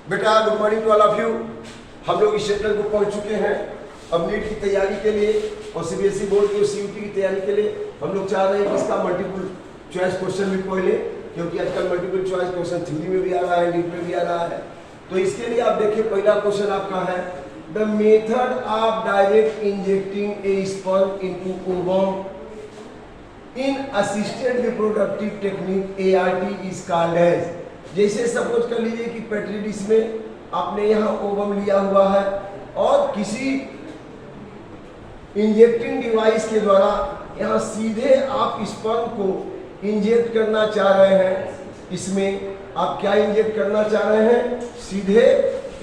बेटा good morning to all of you. हम लोग इस चैप्टर को पढ़ चुके हैं। अब नीट की तैयारी के लिए और सीबीएसई बोर्ड की सीयूटी की तैयारी के लिए हम लोग चाह रहे हैं कि इसका मल्टीपल चॉइस क्वेश्चन भी पढ़ लें, क्योंकि आजकल मल्टीपल चॉइस क्वेश्चन थ्योरी में भी आ रहा है, नीट में भी आ रहा है। तो इसके लिए आप देखिए, पहला क्वेश्चन आपका है the method of direct injecting a sperm into ovum in assisted reproductive technique ART is called as. जैसे सपोज कर लीजिए कि पेट्री डिश में आपने यहाँ ओवम लिया हुआ है और किसी इंजेक्टिंग डिवाइस के द्वारा यहाँ सीधे आप स्पर्म को इंजेक्ट करना चाह रहे हैं। इसमें आप क्या इंजेक्ट करना चाह रहे हैं? सीधे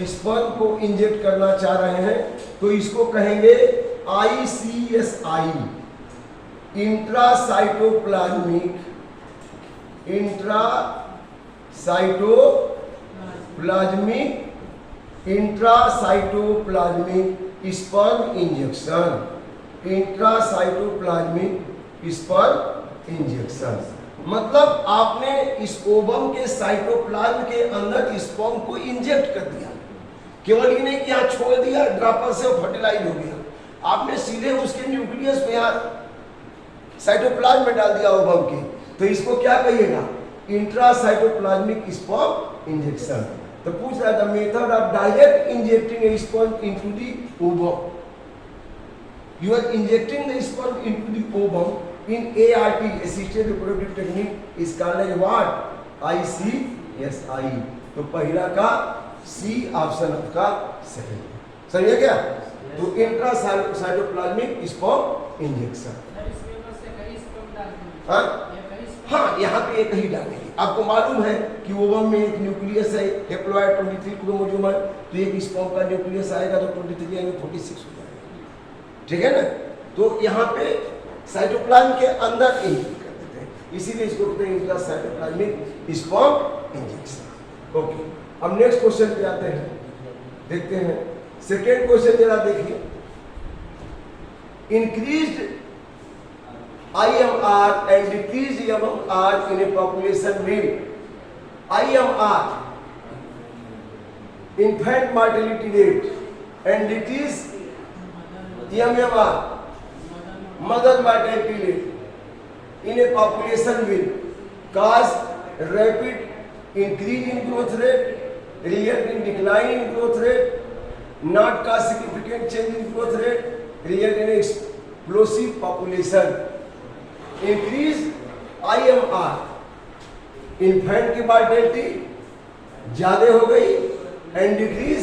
स्पर्म को इंजेक्ट करना चाह रहे हैं, तो इसको कहेंगे ICSI, intracytoplasmic sperm injection, intracytoplasmic sperm injection. मतलब आपने इस ओवम के साइटोप्लाज्म के अंदर स्पर्म को इंजेक्ट कर दिया। केवल ये नहीं कि यहाँ छोड़ दिया, ड्रॉपर से फर्टिलाइज हो गया, आपने सीधे उसके न्यूक्लियस में यहाँ साइटोप्लाज्म में डाल दिया ओवम के। तो इसको क्या कहिएगा? Intracytoplasmic sperm injection. तो पूछ रहा था method of direct injecting a sperm into the ovum. You are injecting the sperm into the ovum in ART, assisted reproductive technique is called as what? ICSI। तो पहला का C ऑप्शन आपका सही है। सही है क्या? तो इंट्रासाइटोप्लाज्मिक स्पर्म इंजेक्शन। हाँ, यहाँ पे एक ही डालेंगे। आपको मालूम है कि ओवम में एक न्यूक्लियस है, हेप्लॉइड 23 क्रोमोसोम है, तो एक स्पर्म का न्यूक्लियस आएगा तो 23 आएंगे, 46 हो जाएगा। ठीक है ना? तो यहाँ पे साइटोप्लाज्म के अंदर इंजेक्ट कर देते हैं, इसीलिए इसको कहते हैं इंट्रासाइटोप्लाज्मिक स्पर्म इंजेक्शन। ओके, अब नेक्स्ट क्वेश्चन पे आते हैं, देखते हैं। सेकेंड क्वेश्चन जरा देखिए। Increased IMR and decreased MMR in a population will IMR, infant mortality rate, and decreased MMR, mother mortality rate in a population will cause rapid increase in growth rate, result in decline in growth rate, not cause significant change in growth rate, result in explosive population। Increase IMR, infant की mortality ज्यादा हो गई, and decrease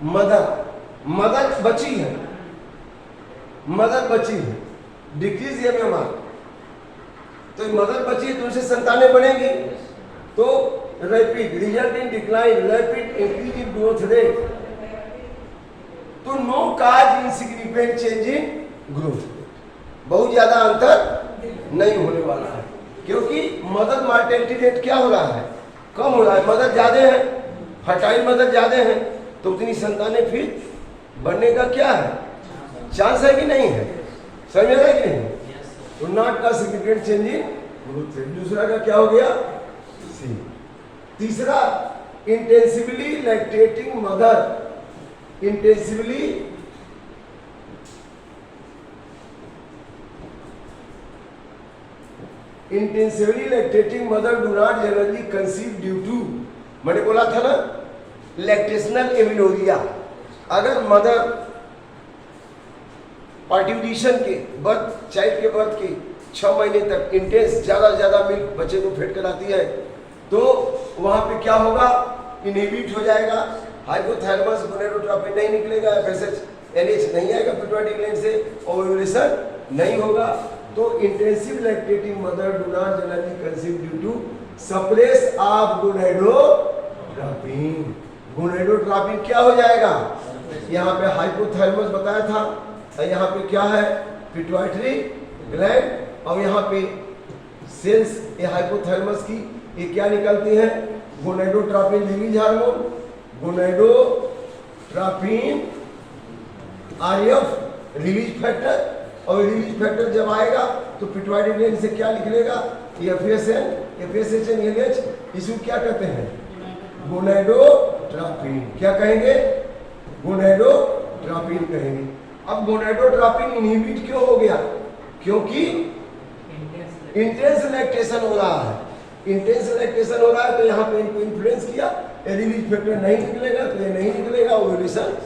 mother बची है, decrease MMR। तो mother बची है तो उनसे संतानें बढ़ेंगी, तो rapid result in decline, rapid increase in growth rate, तो no cause insignificant change in growth rate. बहुत ज्यादा अंतर नहीं होने वाला है, क्योंकि मदर मॉर्टेलिटी रेट क्या हो रहा है? कम हो रहा है। मदर ज्यादा है, फर्टाइल मदर ज्यादा है, तो उतनी संतानें फिर बनने का क्या है? चांस है कि नहीं है? समझ में है कि नहीं? तो नॉट का significant change in growth rate. दूसरा का क्या हो गया? सी। तीसरा intensively lactating mother, intensively lactating mother do not generally conceive due to, मैंने बोला था ना, लैक्टेशनल एमिनोरिया। अगर मदर पार्ट्यूडिशन के बर्थ, चाइल्ड के बर्थ के 6 महीने तक इंटेंस ज्यादा मिल्क बच्चे को फेड कराती है, तो वहां पे क्या होगा? इनहिबिट हो जाएगा, हाइपोथैलेमस गोनेडोट्रोपिन नहीं निकलेगा, FSH NH नहीं आएगा पिट्यूटरी ग्लैंड से, ओव्यूलेशन नहीं होगा। तो intensive lactating mother do not generally conceive due to suppress of gonadotropin. Gonadotropin क्या हो जाएगा? यहाँ पे हाइपोथैलेमस बताया था, यहाँ पे क्या है? पिट्यूटरी ग्लैंड, और यहाँ पे सेल्स ये हाइपोथैलेमस की ये क्या निकलती है? Gonadotropin release hormone, gonadotropin RF release factor, और रिलीज फैक्टर जब आएगा तो पिट्यूटरी ग्लैंड से क्या निकलेगा? FSH NH, इसको क्या कहते हैं? गोनेडोट्रोपिन। गोनेडोट्रॉपिन। क्या कहेंगे? गोनेडोट्रॉपिन कहेंगे। अब गोनेडोट्रॉपिन इनहिबिट क्यों हो गया? क्योंकि इंटेंस लैक्टेशन हो रहा है। इंटेंस लैक्टेशन हो रहा है तो यहाँ पे इनको इन्फ्लुएंस किया। यदि रिलीज फैक्टर नहीं निकलेगा तो ये नहीं निकलेगा, ओव्यूलेशन,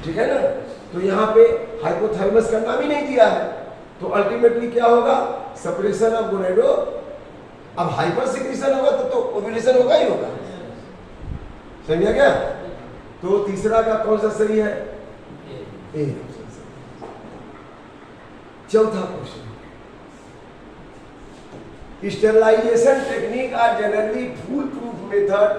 ठीक है ना। तो यहाँ पे हाइपोथैलेमस का नाम ही नहीं दिया है, तो अल्टीमेटली क्या होगा? सेपरेशन ऑफ गोनेडो। अब हाइपर सिक्रीशन होगा तो ओव्यूलेशन होगा ही होगा। समझा गया? तो तीसरा का कौन सा सही है? ए। चौथा question, sterilization technique are generally full proof method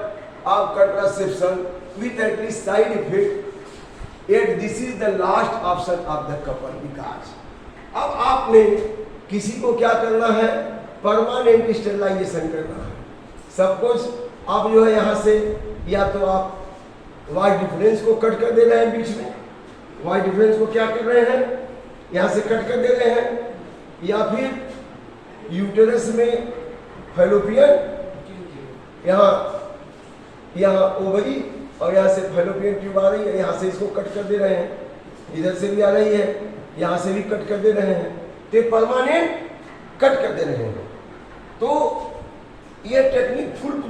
of contraception with at least side effect, at this is the last option of the couple. Because अब आपने किसी को क्या करना है? परमानेंट स्टेरिलाइजेशन करना है। सब कुछ आप जो है यहाँ से या तो आप वाई डिफरेंस को कट कर दे रहे हैं बीच में, वाई डिफरेंस को क्या कर रहे हैं? यहाँ से कट कर दे रहे हैं, या फिर यूटेरस में फैलोपियन, यहाँ ओवरी और यहाँ से फैलोपियन ट्यूब आ रही है, यहाँ से इसको कट कर दे रहे हैं, इधर से भी आ रही है, यहाँ से भी कट कर दे रहे हैं, तो परमानेंट कट कर दे रहे हैं। तो ये टेक्निक फुल